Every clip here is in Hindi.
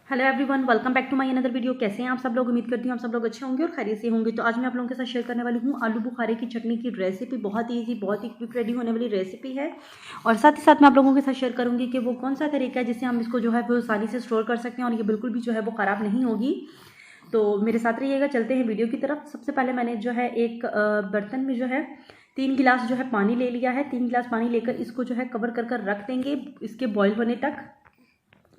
Hello everyone, welcome back to my another video. कैसे हैं आप सब लोग? उम्मीद करती हूँ आप सब लोग अच्छे होंगे और खैरियत से होंगे। तो आज मैं आप लोगों के साथ शेयर करने वाली हूँ आलू बुखारे की चटनी की रेसिपी। बहुत ही ईजी, बहुत ही क्विक रेडी होने वाली रेसिपी है। और साथ ही साथ मैं आप लोगों के साथ शेयर करूँगी कि वो कौन सा तरीका है जिससे हम इसको जो है वो आसानी से स्टोर कर सकते हैं और ये बिल्कुल भी जो है वो ख़राब नहीं होगी। तो मेरे साथ रहिएगा, चलते हैं वीडियो की तरफ। सबसे पहले मैंने जो है एक बर्तन में जो है 3 गिलास जो है पानी ले लिया है। 3 गिलास पानी लेकर इसको जो है कवर कर कर रख देंगे इसके बॉयल होने तक।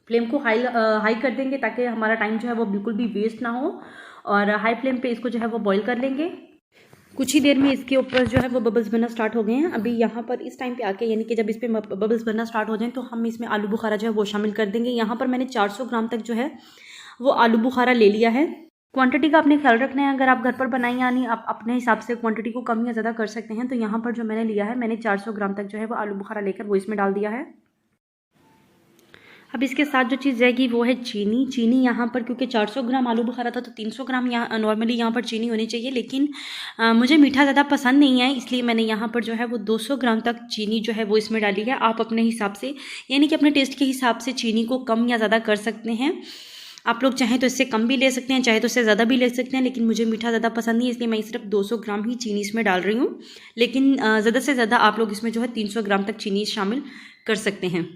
फ्लेम को हाई कर देंगे ताकि हमारा टाइम जो है वो बिल्कुल भी वेस्ट ना हो। और हाई फ्लेम पे इसको जो है वो बॉईल कर लेंगे। कुछ ही देर में इसके ऊपर जो है वो बबल्स बनना स्टार्ट हो गए हैं। अभी यहाँ पर इस टाइम पे आके यानी कि जब इस पे बबल्स बनना स्टार्ट हो जाएं तो हम इसमें आलू बुखारा जो है वो शामिल कर देंगे। यहाँ पर मैंने 400 ग्राम तक जो है वो आलू बुखारा ले लिया है। क्वांटिटी का आपने ख्याल रखना है। अगर आप घर पर बनाएं यानी आप अपने हिसाब से क्वांटिटी को कम या ज़्यादा कर सकते हैं। तो यहाँ पर जो मैंने लिया है, मैंने 400 ग्राम तक जो है वो आलू बुखारा लेकर वो इसमें डाल दिया है। अब इसके साथ जो चीज़ जाएगी वो है चीनी। चीनी यहाँ पर क्योंकि 400 ग्राम आलू बुखारा था तो 300 ग्राम यहाँ नॉर्मली यहाँ पर चीनी होनी चाहिए, लेकिन मुझे मीठा ज़्यादा पसंद नहीं है, इसलिए मैंने यहाँ पर जो है वो 200 ग्राम तक चीनी जो है वो इसमें डाली है। आप अपने हिसाब से यानी कि अपने टेस्ट के हिसाब से चीनी को कम या ज़्यादा कर सकते हैं। आप लोग चाहें तो इससे कम भी ले सकते हैं, चाहे तो इससे ज़्यादा भी ले सकते हैं, लेकिन मुझे मीठा ज़्यादा पसंद नहीं है, इसलिए मैं सिर्फ 200 ग्राम ही चीनी इसमें डाल रही हूँ। लेकिन ज़्यादा से ज़्यादा आप लोग इसमें जो है 300 ग्राम तक चीनी शामिल कर सकते हैं।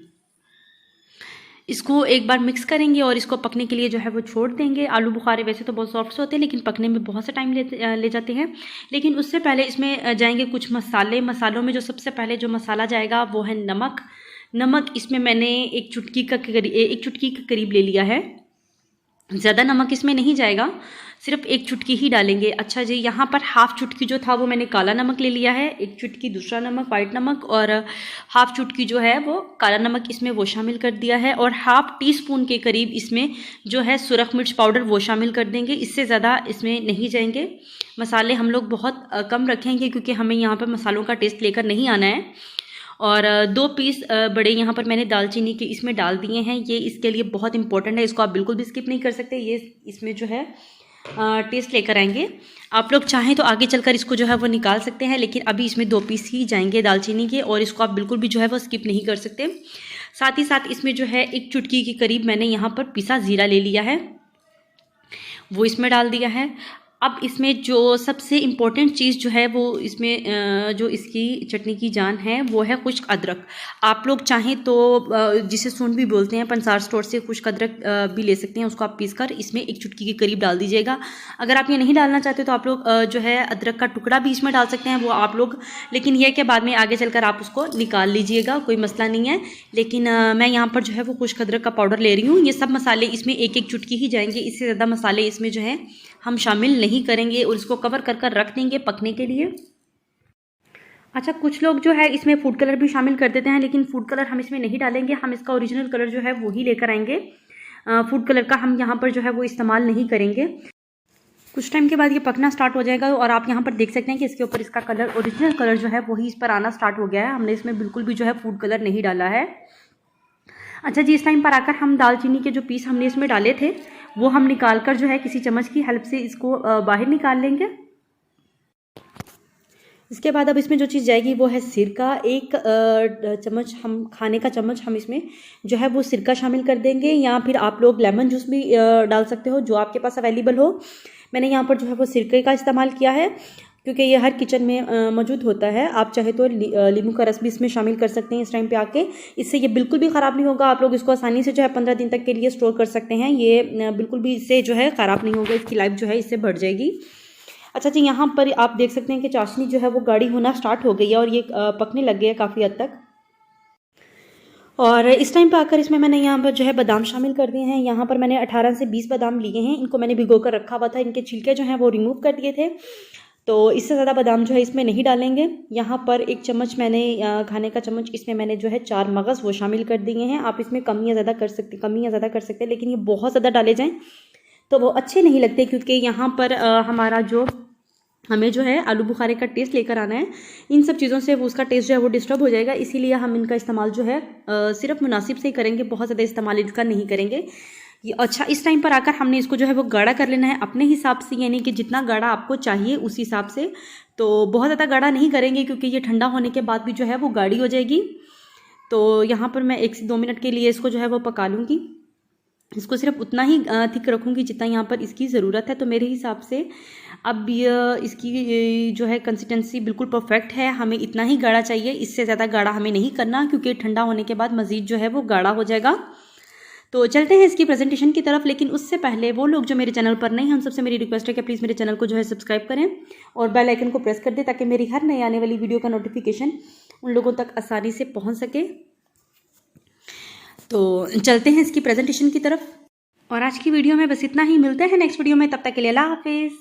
इसको एक बार मिक्स करेंगे और इसको पकने के लिए जो है वो छोड़ देंगे। आलू बुखारे वैसे तो बहुत सॉफ्ट होते हैं लेकिन पकने में बहुत सा टाइम ले जाते हैं। लेकिन उससे पहले इसमें जाएंगे कुछ मसाले। मसालों में जो सबसे पहले जो मसाला जाएगा वो है नमक। नमक इसमें मैंने एक चुटकी के करीब ले लिया है। ज़्यादा नमक इसमें नहीं जाएगा, सिर्फ एक चुटकी ही डालेंगे। अच्छा जी, यहाँ पर हाफ चुटकी जो था वो मैंने काला नमक ले लिया है, एक चुटकी दूसरा नमक वाइट नमक और हाफ चुटकी जो है वो काला नमक इसमें वो शामिल कर दिया है। और हाफ टी स्पून के करीब इसमें जो है सुरख मिर्च पाउडर वो शामिल कर देंगे। इससे ज़्यादा इसमें नहीं जाएंगे। मसाले हम लोग बहुत कम रखेंगे क्योंकि हमें यहाँ पर मसालों का टेस्ट लेकर नहीं आना है। और 2 पीस बड़े यहाँ पर मैंने दालचीनी के इसमें डाल दिए हैं। ये इसके लिए बहुत इंपॉर्टेंट है, इसको आप बिल्कुल भी स्किप नहीं कर सकते। ये इसमें जो है टेस्ट लेकर आएंगे। आप लोग चाहें तो आगे चलकर इसको जो है वो निकाल सकते हैं, लेकिन अभी इसमें 2 पीस ही जाएंगे दालचीनी के और इसको आप बिल्कुल भी जो है वो स्किप नहीं कर सकते। साथ ही साथ इसमें जो है एक चुटकी के करीब मैंने यहाँ पर पिसा ज़ीरा ले लिया है, वो इसमें डाल दिया है। अब इसमें जो सबसे इम्पोर्टेंट चीज़ जो है वो इसमें जो इसकी चटनी की जान है वो है खुश्क अदरक। आप लोग चाहें तो जिसे सूंड भी बोलते हैं, पंसार स्टोर से खुश्क अदरक भी ले सकते हैं। उसको आप पीस कर इसमें एक चुटकी के करीब डाल दीजिएगा। अगर आप ये नहीं डालना चाहते तो आप लोग जो है अदरक का टुकड़ा भी इसमें डाल सकते हैं, वो आप लोग, लेकिन यह कि बाद में आगे चलकर आप उसको निकाल लीजिएगा, कोई मसला नहीं है। लेकिन मैं यहाँ पर जो है वो खुश्क अदरक का पाउडर ले रही हूँ। ये सब मसाले इसमें एक एक चुटकी ही जाएंगे, इससे ज़्यादा मसाले इसमें जो है हम शामिल नहीं करेंगे और इसको कवर कर कर रख देंगे पकने के लिए। अच्छा, कुछ लोग जो है इसमें फूड कलर भी शामिल कर देते हैं, लेकिन फूड कलर हम इसमें नहीं डालेंगे। हम इसका ओरिजिनल कलर जो है वो ही लेकर आएंगे। फूड कलर का हम यहाँ पर जो है वो इस्तेमाल नहीं करेंगे। कुछ टाइम के बाद ये पकना स्टार्ट हो जाएगा और आप यहाँ पर देख सकते हैं कि इसके ऊपर इसका कलर, ओरिजिनल कलर जो है वही इस पर आना स्टार्ट हो गया है। हमने इसमें बिल्कुल भी जो है फूड कलर नहीं डाला है। अच्छा जी, इस टाइम पर आकर हम दालचीनी के जो पीस हमने इसमें डाले थे वो हम निकाल कर जो है किसी चम्मच की हेल्प से इसको बाहर निकाल लेंगे। इसके बाद अब इसमें जो चीज़ जाएगी वो है सिरका। एक चम्मच, हम खाने का चम्मच हम इसमें जो है वो सिरका शामिल कर देंगे, या फिर आप लोग लेमन जूस भी डाल सकते हो, जो आपके पास अवेलेबल हो। मैंने यहाँ पर जो है वो सिरके का इस्तेमाल किया है क्योंकि ये हर किचन में मौजूद होता है। आप चाहे तो नींबू का रस भी इसमें शामिल कर सकते हैं इस टाइम पे आके। इससे ये बिल्कुल भी ख़राब नहीं होगा। आप लोग इसको आसानी से जो है 15 दिन तक के लिए स्टोर कर सकते हैं। ये बिल्कुल भी इससे जो है ख़राब नहीं होगा, इसकी लाइफ जो है इससे बढ़ जाएगी। अच्छा जी, यहाँ पर आप देख सकते हैं कि चाशनी जो है वो गाढ़ी होना स्टार्ट हो गई है और ये पकने लग गया है काफ़ी हद तक। और इस टाइम पर आकर इसमें मैंने यहाँ पर जो है बादाम शामिल कर दिए हैं। यहाँ पर मैंने 18 से 20 बादाम लिए हैं। इनको मैंने भिगो कर रखा हुआ था, इनके छिलके जो हैं वो रिमूव कर दिए थे, तो इससे ज़्यादा बादाम जो है इसमें नहीं डालेंगे। यहाँ पर एक चम्मच मैंने खाने का चम्मच, इसमें मैंने जो है 4 मगज़ वो शामिल कर दिए हैं। आप इसमें कम या ज़्यादा कर सकते हैं, लेकिन ये बहुत ज़्यादा डाले जाएं तो वो अच्छे नहीं लगते, क्योंकि यहाँ पर हमारा जो हमें जो है आलू बुखारे का टेस्ट लेकर आना है, इन सब चीज़ों से वो उसका टेस्ट जो है वो डिस्टर्ब हो जाएगा। इसीलिए हम इनका इस्तेमाल जो है सिर्फ मुनासिब से ही करेंगे, बहुत ज़्यादा इस्तेमाल इनका नहीं करेंगे। ये अच्छा, इस टाइम पर आकर हमने इसको जो है वो गाढ़ा कर लेना है अपने हिसाब से, यानी कि जितना गाढ़ा आपको चाहिए उस हिसाब से। तो बहुत ज़्यादा गाढ़ा नहीं करेंगे क्योंकि ये ठंडा होने के बाद भी जो है वो गाढ़ी हो जाएगी। तो यहाँ पर मैं 1 से 2 मिनट के लिए इसको जो है वो पका लूँगी। इसको सिर्फ उतना ही थिक रखूँगी जितना यहाँ पर इसकी ज़रूरत है। तो मेरे हिसाब से अब इसकी जो है कंसिस्टेंसी बिल्कुल परफेक्ट है। हमें इतना ही गाढ़ा चाहिए, इससे ज़्यादा गाढ़ा हमें नहीं करना, क्योंकि ठंडा होने के बाद मज़ीद जो है वो गाढ़ा हो जाएगा। तो चलते हैं इसकी प्रेजेंटेशन की तरफ। लेकिन उससे पहले वो लोग जो मेरे चैनल पर नहीं हैं, उन सबसे मेरी रिक्वेस्ट है कि प्लीज़ मेरे चैनल को जो है सब्सक्राइब करें और बेल आइकन को प्रेस कर दें, ताकि मेरी हर नई आने वाली वीडियो का नोटिफिकेशन उन लोगों तक आसानी से पहुँच सके। तो चलते हैं इसकी प्रेजेंटेशन की तरफ। और आज की वीडियो में बस इतना ही। मिलते हैं नेक्स्ट वीडियो में, तब तक के लिए अल्लाह हाफिज़।